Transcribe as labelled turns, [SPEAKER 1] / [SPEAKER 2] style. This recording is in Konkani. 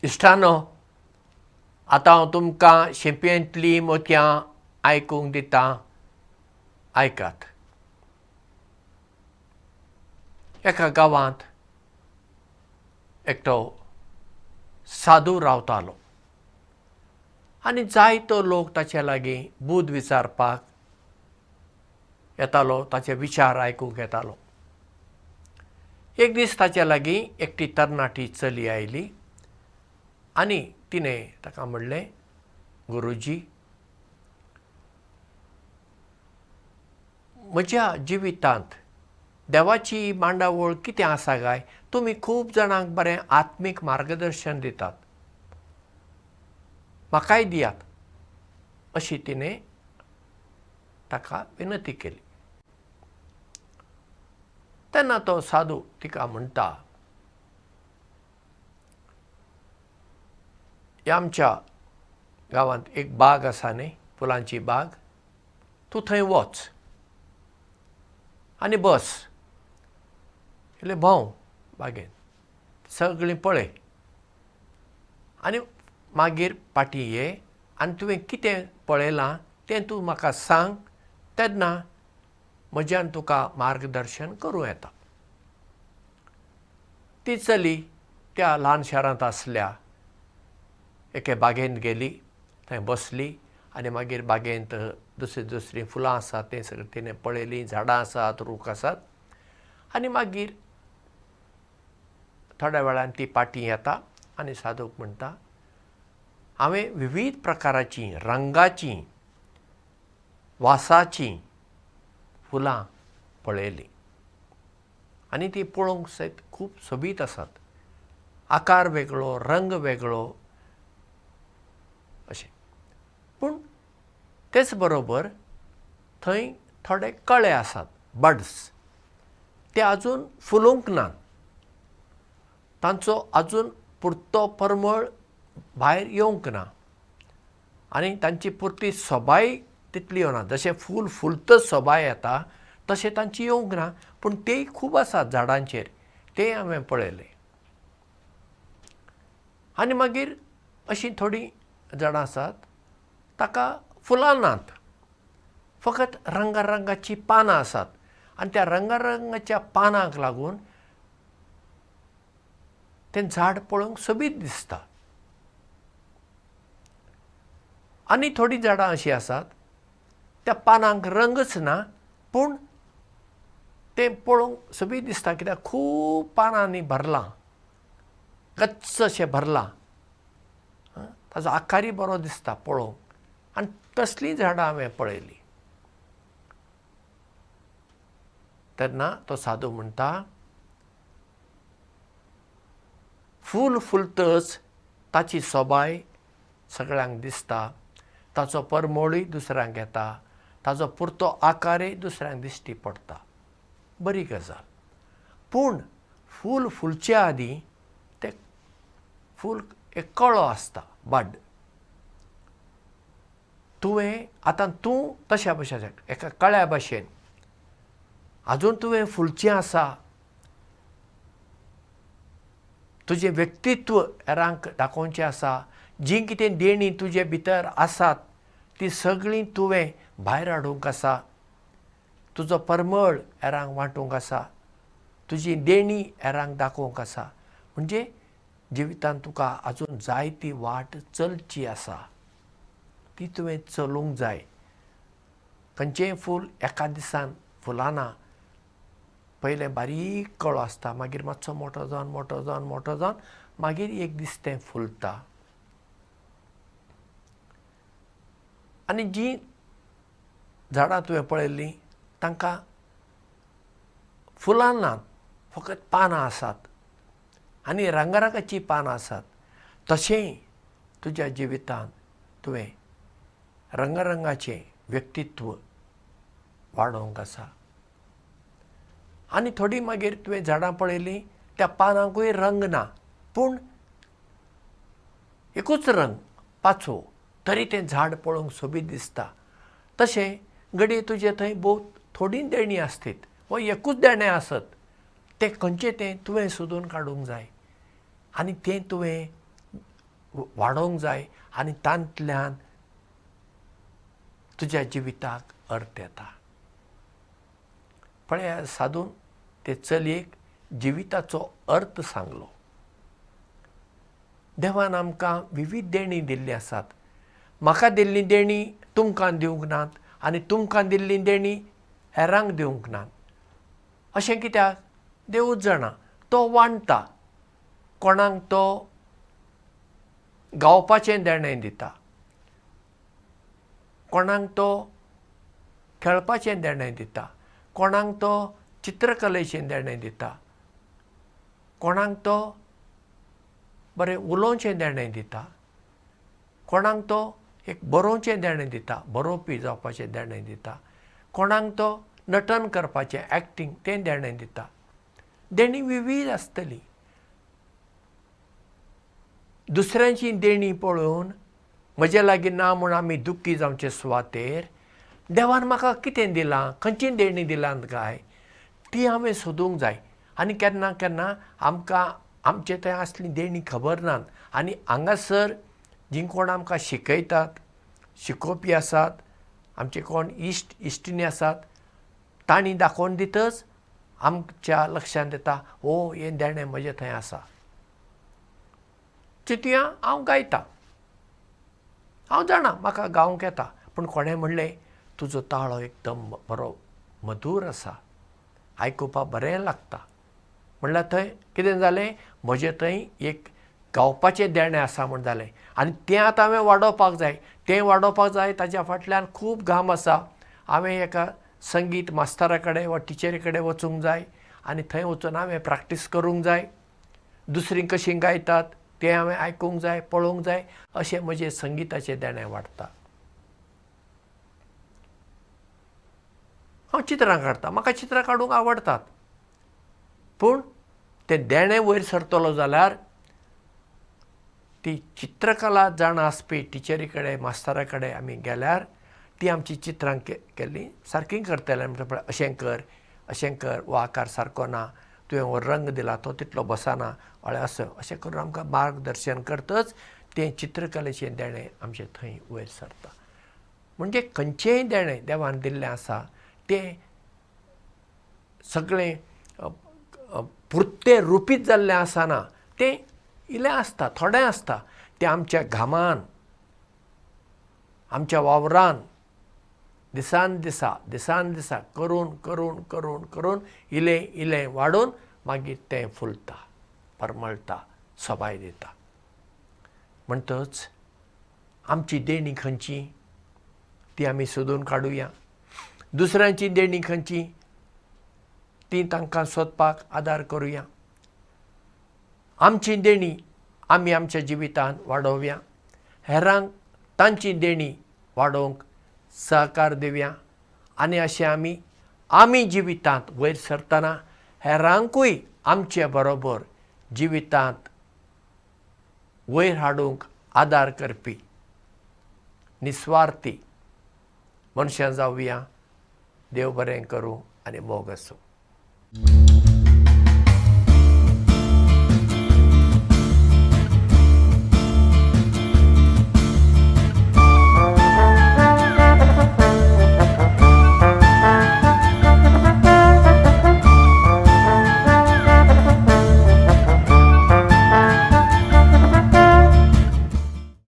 [SPEAKER 1] इश्टानो, आतां हांव तुमकां शेपयेंतलीं मोतयां आयकूंक दितां. आयकात. एका गांवांत एकटो साधू रावतालो आनी जायतो लोक ताचे लागीं बूद विचारपाक येतालो, ताचे विचार आयकूंक येतालो. एक दीस ताचे लागीं एकटी तरणाटी चली आयली आनी तिणें ताका म्हणलें, गुरुजी, म्हज्या जिवितांत देवाची मांडावळ कितें आसा काय? तुमी खूब जाणांक बरें आत्मीक मार्गदर्शन दितात, म्हाकाय दियात, अशी तिणें ताका विनंती केली. तेन्ना तो साधू तिका म्हणटा, आमच्या गांवांत एक बाग आसा न्ही, फुलांची बाग, तूं थंय वच आनी बस, इल्लें भोंव बागेंत, सगळीं पळय आनी मागीर फाटीं ये आनी तुवें कितें पळयलां तें तूं म्हाका सांग, तेन्ना म्हज्यान तुका मार्गदर्शन करूं येता. ती चली त्या ल्हान शारांत आसल्या एके बागेंत गेली, थंय बसली आनी मागीर बागेंत दुसरीं फुलां आसात तें सगळें तिणें पळयलीं, झाडां आसात, रूख आसात. आनी मागीर थोड्या वेळान ती फाटीं येता आनी साधूक म्हणटा, हांवें विविध प्रकाराचीं, रंगाचीं, वासाचीं फुलां पळयलीं आनी ती पळोवंक सयत खूब सोबीत आसात. आकार वेगळो, रंग वेगळो अशें. पूण तेच बरोबर थंय थोडे कळे आसात, बड्स, ते आजून फुलूंक नात. तांचो आजून पुरतो परमळ भायर येवंक ना आनी तांची पुरती सोबाय तितली येवना. जशें फूल फुलतच सोबाय येता तशें तांची येवंक ना. पूण तेय खूब आसात झाडांचेर, तेय हांवें पळयले. आनी मागीर अशीं थोडीं झाडां आसात, ताका फुलां नात, फकत रंगारंगाचीं पानां आसात आनी त्या रंगारंगाच्या पानांक लागून तें झाड पळोवंक सोबीत दिसता. आनी थोडीं झाडां अशीं आसात, त्या पानांक रंगच ना, पूण तें पळोवंक सोबीत दिसता, कित्याक खूब पानांनी भरलां, गच्च अशें भरलां, ताचो आकारूय बरो दिसता पळोवंक. आनी तसलीं झाडां हांवें पळयलीं. तेन्ना तो साधू म्हणटा, फूल फुलतच ताची सोबाय सगळ्यांक दिसता, ताचो परमळूय दुसऱ्यांक येता, ताचो पुरतो आकारूय दुसऱ्यांक दिश्टी पडटा. बरी गजाल. पूण फूल फुलच्या आदीं तें फूल एक कळो आसता, बड. आतां तूं तशा भशेन एका कळ्या भशेन आजून तुवें फुलचें आसा, तुजें व्यक्तित्व हेरांक दाखोवचें आसा, जीं कितें देणी तुजे भितर आसात तीं सगळीं तुवें भायर हाडूंक आसा, तुजो परमळ हेरांक वांटूंक आसा, तुजी देणी हेरांक दाखोवंक आसा. म्हणजे जिवितांत तुका आजून जायती वाट चलची आसा, ती तुवें चलूंक जाय. खंयचेंय फूल एका दिसान फुलना. पयलें बारीक कळो आसता, मागीर मातसो मोठो जावन मोठो जावन मोठो जावन मागीर एक दीस तें फुलता. आनी जीं झाडां तुवें पळयल्लीं तांकां फुलां नात, फकत पानां आसात आनी रंगारंगाचीं पानां आसात. तशें तुज्या जिवितांत तुवें रंगारंगाचें व्यक्तित्व वाडोवंक आसा. आनी थोडीं मागीर तुवें झाडां पळयलीं, त्या पानांकूय रंग ना, पूण एकूच रंग, पाचवो, तरी तें झाड पळोवंक सोबीत दिसता. तशें घडये तुजे थंय भोव थोडीं देणी आसतीत वा एकूच देणें आसत, तें खंयचें तें तुवें सोदून काडूंक जाय आनी तें तुवें वाडोवंक जाय आनी तांतल्यान तुज्या जिविताक अर्थ येता. पळय सादून ते चलयेक जिविताचो अर्थ सांगलो. देवान आमकां विविध देणी दिल्ली आसात. म्हाका दिल्ली देणी तुमकां दिवंक नात आनी तुमकां दिल्ली देणी हेरांक दिवंक नात. अशें कित्याक? देवूच जाणा. तो वांडटा. कोणाक तो गावपाचें देणें दिता, कोणाक तो खेळपाचें देणें दिता, कोणाक तो चित्रकलेचें देणें दिता, कोणाक तो बरें उलोवचें देणें दिता, कोणाक तो एक बरोवचें देणें दिता, बरोवपी जावपाचें देणें दिता, कोणाक तो नटन करपाचें एक्टींग तें देणें दिता. देणी विविध आसतली. दुसऱ्यांची देणी पळोवन म्हजे लागीं ना म्हूण आमी दुख्खी जावचे सुवातेर देवान म्हाका कितें दिलां, खंयची देणी दिलां काय ती हांवें सोदूंक जाय. आनी केन्ना केन्ना आमकां आमचे थंय असली देणी खबर नात आनी हांगासर जीं कोण आमकां शिकयतात, शिकोवपी आसात, आमचे कोण इश्ट इश्टिणी आसात, तांणी दाखोवन दितच आमच्या लक्षांत येता हें देणें म्हजे थंय आसा. चिंतुया, हांव गायतां, हांव जाणा म्हाका गावंक येता, पूण कोणें म्हणलें तुजो ताळो एकदम बरो मधूर आसा, आयकुपाक बरें लागता. म्हणल्यार थंय कितें जालें, म्हजें थंय एक गावपाचें देणें आसा म्हूण जालें. आनी तें आतां हांवें वाडोवपाक जाय. तें वाडोवपाक जाय ताच्या फाटल्यान खूब घाम आसा. हांवें एका संगीत मास्तरा कडेन वा टिचरी कडेन वचूंक जाय आनी थंय वचून हांवें प्रॅक्टीस करूंक जाय. दुसरीं कशीं गायतात तें हांवें आयकूंक जाय, पळोवंक जाय. अशें म्हजें संगिताचें देणें वाडटा. हांव चित्रां काडटां, म्हाका चित्रां काडूंक आवडटात. पूण तें देणें वयर सरतलो जाल्यार ती चित्रकला जाणा आसपी टिचरी कडेन मास्तरा कडेन आमी गेल्यार ती आमची चित्रां केल्लीं सारकीं करतले. म्हणटा अशें कर, हो आकार सारको ना, तुवें हो रंग दिला तो तितलो बसना, अशें करून आमकां मार्गदर्शन करतच तें चित्रकलेचें देणें आमचें थंय वयर सरता. म्हणजे खंयचेंय देणें देवान दिल्लें आसा तें सगळें पुर्तें रुपीत जाल्लें आसना. तें इल्लें आसता, थोडें आसता. तें आमच्या घामान, आमच्या वावरान दिसान दिसा करून करून करून करून इल्लें इल्लें वाडून मागीर तें फुलता, परमळटा, सोबाय दिता. म्हणटच आमची देणी खंयची ती आमी सोदून काडुया. दुसऱ्यांची देणी खंयची ती तांकां सोदपाक आदार करुया. आमची देणी आमी आमच्या जिवितांत वाडोवया. हेरांक तांची देणी वाडोवंक सहकार दिवया. आनी अशें आमी जिवितांत वयर सरतना हेरांकूय आमचे बरोबर जिवितांत वयर हाडूंक आदार करपी निस्वार्थी मनशां जावया. देव बरें करूं आनी मोग आसूं.